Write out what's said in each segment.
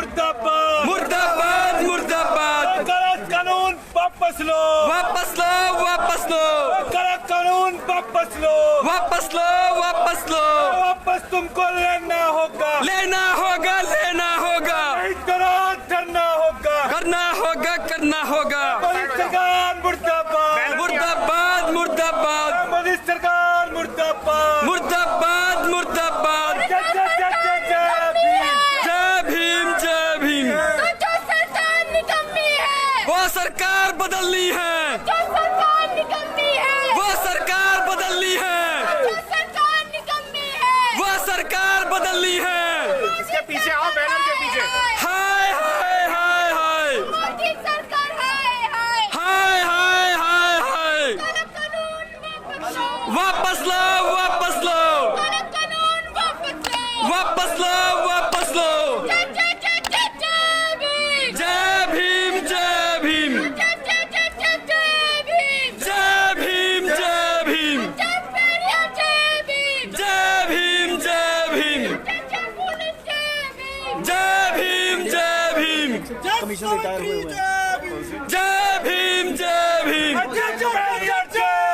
मुर्दाबाद मुर्दाबाद मुर्दाबाद। गलत कानून वापस लो, वापस लो, वापस लो, गलत कानून वापस लो, वापस लो, वापस लो। वापस तुमको लेना होगा, लेना होगा, लेना होगा, नहीं करो करना होगा, करना होगा, करना होगा। मोदी सरकार मुर्दाबाद, मुर्दाबाद मुर्दाबाद, मोदी सरकार मुर्दाबाद, मुर्दाबाद मुर्दाबाद। जय जय जय जय जय भीम। जय भीम, जय भीम। तो जो सरकार निकम्मी है, वो सरकार बदलनी है, जो सरकार निकम्मी है, वो सरकार बदलनी है, जो सरकार निकम्मी है, वो सरकार बदलनी है। इसके पीछे आओ, बैनर के पीछे। हाय हाय हाय हाय मोदी सरकार हाय हाय हाय हाय हाय हाय। गलत कानून वापस लो, वापस लो, गलत कानून वापस लो, वापस लो, वापस लो। जय जय जय जय जय भीम, जय भीम, जय भीम, जय जय जय जय जय भीम, जय भीम, जय भीम, जय पेरिया जय भीम, जय भीम, जय भीम, जय जय पुलिस जय भीम, जय भीम, जय भीम, कमीशन रिटायर हुए हैं। जय भीम, जय भीम, जय जय जय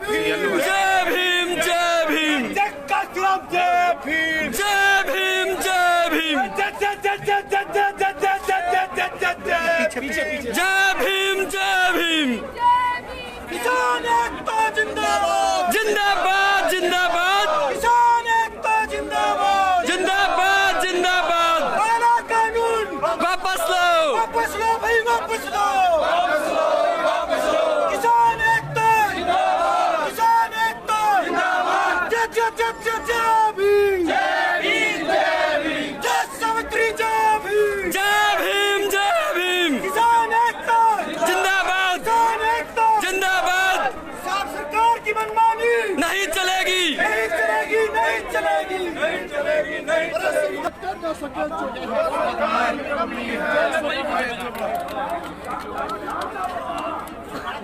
भीम, जय भीम, जय भीम, जय काशीराम जय भीम, जय भीम, जय भीम, जय जय जय जय जय जय जय जय जय जय जय जय। पीछे पीछे जय भीम, जय भीम। जय भीम, किसान एकता जिंदाबाद, जिंदाबाद, जिंदाबाद, किसान एकता जिंदाबाद, जिंदाबाद, जिंदाबाद। काला कानून वापस लो, वापस लो भाई, वापस लो, वापस लो, वापस लो। किसान एकता जिंदाबाद, किसान एकता जिंदाबाद। जय जय जय जय जय भीम, जय भीम, जय भीम, जय सावित्री जय भीम, जय भीम, जय भीम। किसान एकता जिंदाबाद, किसान एकता। जिंदाबाद। साफ सरकार की मनमानी नहीं चलेगी, नहीं चलेगी, नहीं चलेगी, नहीं चलेगी, नहीं चलेगी।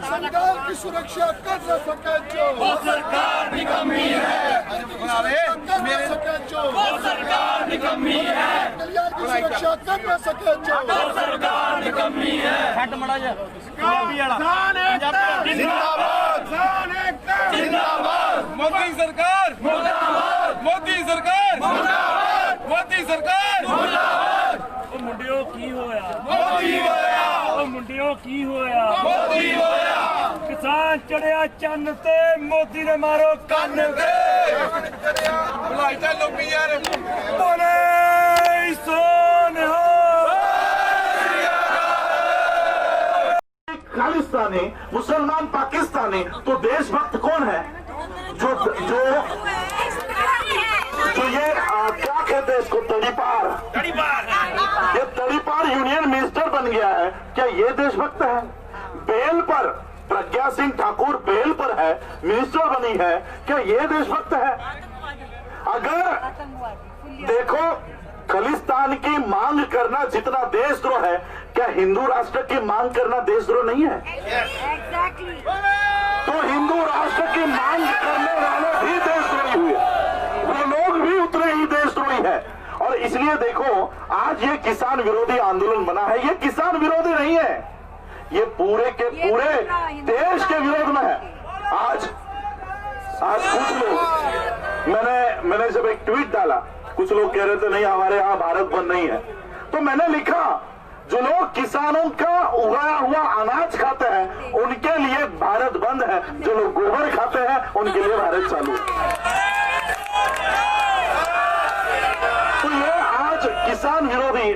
सरकार की सुरक्षा कर न सके जो, वो सरकार निकम्मी है, कर न सके जो, वो सरकार निकम्मी है, कल्याण की सुरक्षा कर न सके जो, वो सरकार निकम्मी है। किसान एकता जिंदाबाद, किसान एकता जिंदाबाद। मोदी सरकार मुर्दाबाद, मोदी सरकार मुर्दाबाद, मोदी सरकार मुर्दाबाद। मुंडियों की होया, मोदी होया, ओ मुंडियों की होया। मोदी होया, किसान चढ़िया चन्न ते मोदी ने मारो कन्न दे। बुलाई चलो भी यार। बोले सोने हो। खालिस्तानी मुसलमान पाकिस्तानी, तो देशभक्त कौन है? जो जो जो ये क्या कहते हैं इसको, तड़ीपार, ये तड़ीपार यूनियन मिनिस्टर बन गया है, क्या ये देशभक्त है? बेल पर प्रज्ञा सिंह ठाकुर बेल पर है, मिनिस्टर बनी है, क्या ये देशभक्त है? अगर देखो, खालिस्तान की मांग करना जितना देशद्रोह है, क्या हिंदू राष्ट्र की मांग करना देशद्रोह नहीं है? तो हिंदू राष्ट्र की मांग करने वाले भी देशद्रोही हुए, वो लोग भी उतने ही देशद्रोही है। और इसलिए देखो, आज ये किसान विरोधी आंदोलन बना है, ये किसान विरोधी नहीं है, ये पूरे के पूरे देश के विरोध में है। आज कुछ लोग, मैंने जब एक ट्वीट डाला, कुछ लोग कह रहे थे नहीं हमारे यहाँ भारत बंद नहीं है, तो मैंने लिखा जो लोग किसानों का उगाया हुआ अनाज खाते हैं उनके लिए भारत बंद है, जो लोग गोबर खाते हैं उनके लिए भारत चालू है। तो ये आज किसान विरोधी,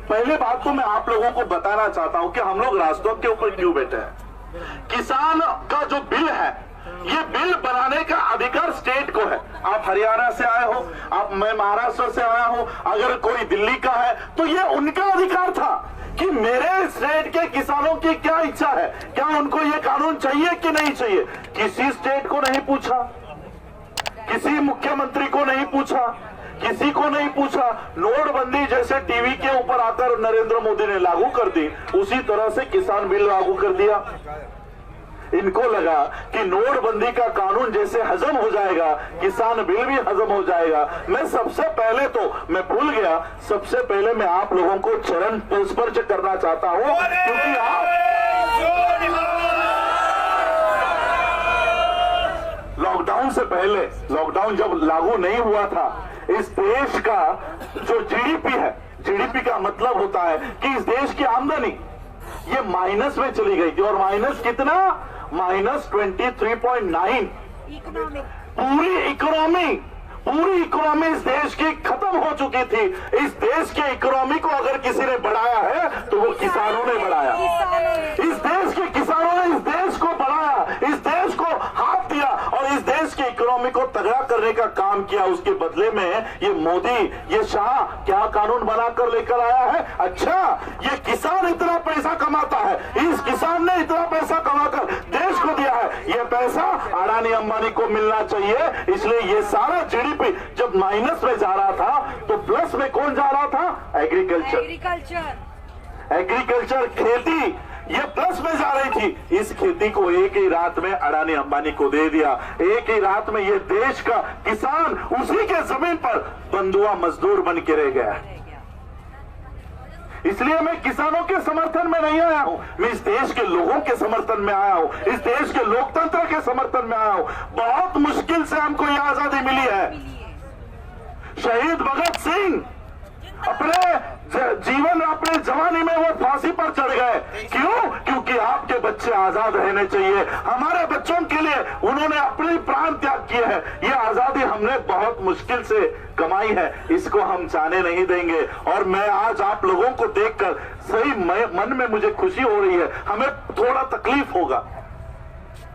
पहले बात तो मैं आप लोगों को बताना चाहता हूं कि हम लोग राजद्रोह के ऊपर क्यों बैठे हैं। किसान का जो बिल है, ये बिल बनाने का अधिकार स्टेट को है। आप हरियाणा से आए हो, मैं महाराष्ट्र से आया हूं, अगर कोई दिल्ली का है तो ये उनका अधिकार था कि मेरे स्टेट के किसानों की क्या इच्छा है, क्या उनको ये कानून चाहिए कि नहीं चाहिए। किसी स्टेट को नहीं पूछा, किसी मुख्यमंत्री को नहीं पूछा, किसी को नहीं पूछा। नोटबंदी जैसे टीवी के ऊपर आकर नरेंद्र मोदी ने लागू कर दी, उसी तरह से किसान बिल लागू कर दिया। इनको लगा कि नोटबंदी का कानून जैसे हजम हो जाएगा, किसान बिल भी हजम हो जाएगा। मैं सबसे पहले तो मैं भूल गया, सबसे पहले मैं आप लोगों को चरण स्पर्श करना चाहता हूं, क्योंकि आप लॉकडाउन से पहले, लॉकडाउन जब लागू नहीं हुआ था, इस देश का जो जीडीपी है, जीडीपी का मतलब होता है कि इस देश की आमदनी ये माइनस में चली गई थी। और माइनस कितना? -23.9। पूरी इकोनॉमी इस देश की खत्म हो चुकी थी। इस देश के इकोनॉमी को अगर किसी ने बढ़ाया है तो वो किसानों ने बढ़ाया। इस देश के किसानों ने इस देश को बढ़ाया, इस देश को हाथ दिया और इस देश की इकोनॉमी को तगड़ा करने का काम किया। उसके बदले में ये मोदी, ये शाह क्या कानून बनाकर लेकर आया है? अच्छा, ये किसान इतना पैसा कमाता है, इस किसान ने इतना पैसा कमाकर देश को दिया है, ये पैसा अडानी अंबानी को मिलना चाहिए। इसलिए ये सारा जीडीपी जब माइनस में जा रहा था तो प्लस में कौन जा रहा था? एग्रीकल्चर, खेती, ये प्लस में जा रही थी। इस खेती को एक ही रात में अडानी अंबानी को दे दिया। एक ही रात में ये देश का किसान उसी के जमीन पर बंधुआ मजदूर बन के रह गया। इसलिए मैं किसानों के समर्थन में नहीं आया हूं, मैं इस देश के लोगों के समर्थन में आया हूं, इस देश के लोकतंत्र के समर्थन में आया हूं। बहुत मुश्किल से हमको यह आजादी मिली है। शहीद भगत सिंह अपने जीवन, अपने जवानी में वो फांसी पर चढ़ गए। क्यों? क्योंकि आपके बच्चे आजाद रहने चाहिए। हमारे बच्चों के लिए उन्होंने अपनी प्राण त्याग किए हैं। ये आजादी हमने बहुत मुश्किल से कमाई है, इसको हम जाने नहीं देंगे। और मैं आज आप लोगों को देखकर सही मन में मुझे खुशी हो रही है। हमें थोड़ा तकलीफ होगा,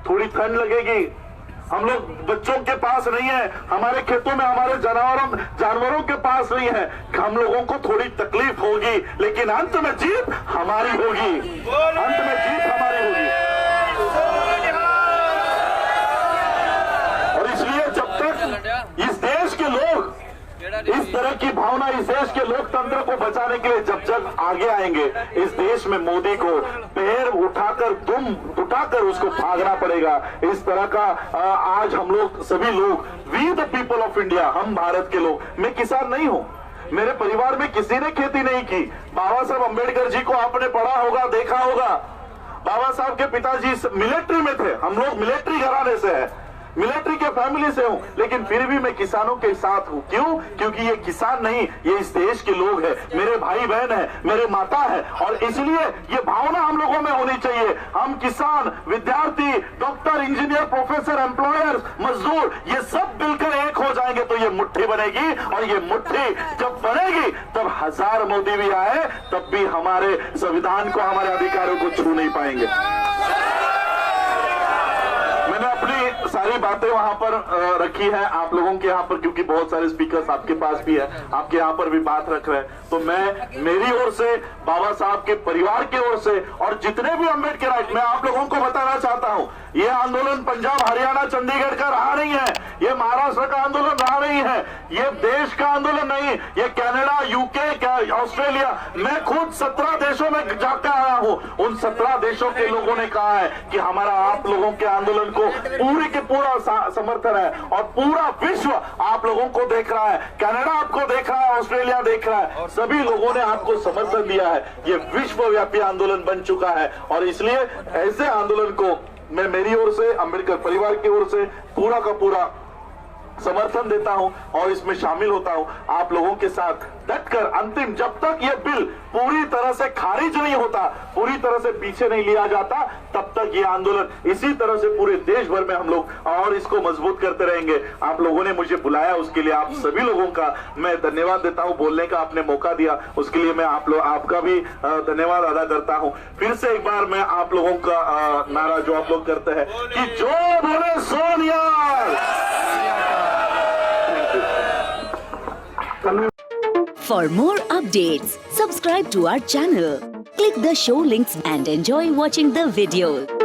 थोड़ी ठंड लगेगी, हम लोग बच्चों के पास नहीं है, हमारे खेतों में हमारे जानवरों के पास नहीं है, हम लोगों को थोड़ी तकलीफ होगी, लेकिन अंत में जीत हमारी होगी, अंत में जीत हमारी होगी। और इसलिए जब तक इस देश के लोग इस तरह की भावना, इस देश के लोकतंत्र को बचाने के लिए जब आगे आएंगे, इस देश में मोदी को पैर उठाकर, दुम उठाकर उसको भागना पड़ेगा। इस तरह का आज हम लोग सभी लोग, we the people of India, हम भारत के लोग, मैं किसान नहीं हूं, मेरे परिवार में किसी ने खेती नहीं की। बाबा साहब अम्बेडकर जी को आपने पढ़ा होगा, देखा होगा। बाबा साहब के पिताजी मिलिट्री में थे, हम लोग मिलिट्री घराने से है, मिलिट्री के फैमिली से हूं, लेकिन फिर भी मैं किसानों के साथ हूं। क्यों? क्योंकि ये किसान नहीं, ये इस देश के लोग हैं, मेरे भाई बहन हैं, मेरे माता है। और इसलिए ये भावना हम लोगों में होनी चाहिए। हम किसान, विद्यार्थी, डॉक्टर, इंजीनियर, प्रोफेसर, एम्प्लॉयर, मजदूर, ये सब मिलकर एक हो जाएंगे तो ये मुट्ठी बनेगी। और ये मुट्ठी जब बनेगी तब 1000 मोदी भी आए तब भी हमारे संविधान को, हमारे अधिकारों को छू नहीं पाएंगे। अपनी सारी बातें वहां पर रखी है आप लोगों के यहाँ पर, क्योंकि बहुत सारे स्पीकर्स आपके पास भी है, आपके यहाँ पर भी बात रख रहे हैं। तो मैं मेरी ओर से, बाबा साहब के परिवार की ओर से और जितने भी अम्बेडकर, मैं आप लोगों को बताना चाहता हूँ, ये आंदोलन पंजाब, हरियाणा, चंडीगढ़ का रहा नहीं है, ये महाराष्ट्र का आंदोलन रहा नहीं है, ये देश का आंदोलन नहीं, ये कनाडा, यूके, ऑस्ट्रेलिया, मैं खुद 17 देशों में जाकर आया हूं। उन 17 देशों के लोगों ने कहा है कि हमारा आप लोगों के आंदोलन को पूरी के पूरा समर्थन है और पूरा विश्व आप लोगों को देख रहा है, कनाडा आपको देख रहा है, ऑस्ट्रेलिया देख रहा है, सभी लोगों ने आपको समर्थन दिया है। ये विश्वव्यापी आंदोलन बन चुका है और इसलिए ऐसे आंदोलन को मैं मेरी ओर से, अम्बेडकर परिवार की ओर से पूरा का पूरा समर्थन देता हूं और इसमें शामिल होता हूं आप लोगों के साथ डटकर। अंतिम, जब तक ये बिल पूरी तरह से खारिज नहीं होता, पूरी तरह से पीछे नहीं लिया जाता, तब तक ये आंदोलन इसी तरह से पूरे देश भर में हम लोग और इसको मजबूत करते रहेंगे। आप लोगों ने मुझे बुलाया, उसके लिए आप सभी लोगों का मैं धन्यवाद देता हूं। बोलने का आपने मौका दिया, उसके लिए मैं आपका भी धन्यवाद अदा करता हूं। फिर से एक बार मैं आप लोगों का नारा जो आप लोग करते हैं कि जो बोले Sonia. For more updates, subscribe to our channel, click the show links and enjoy watching the videos.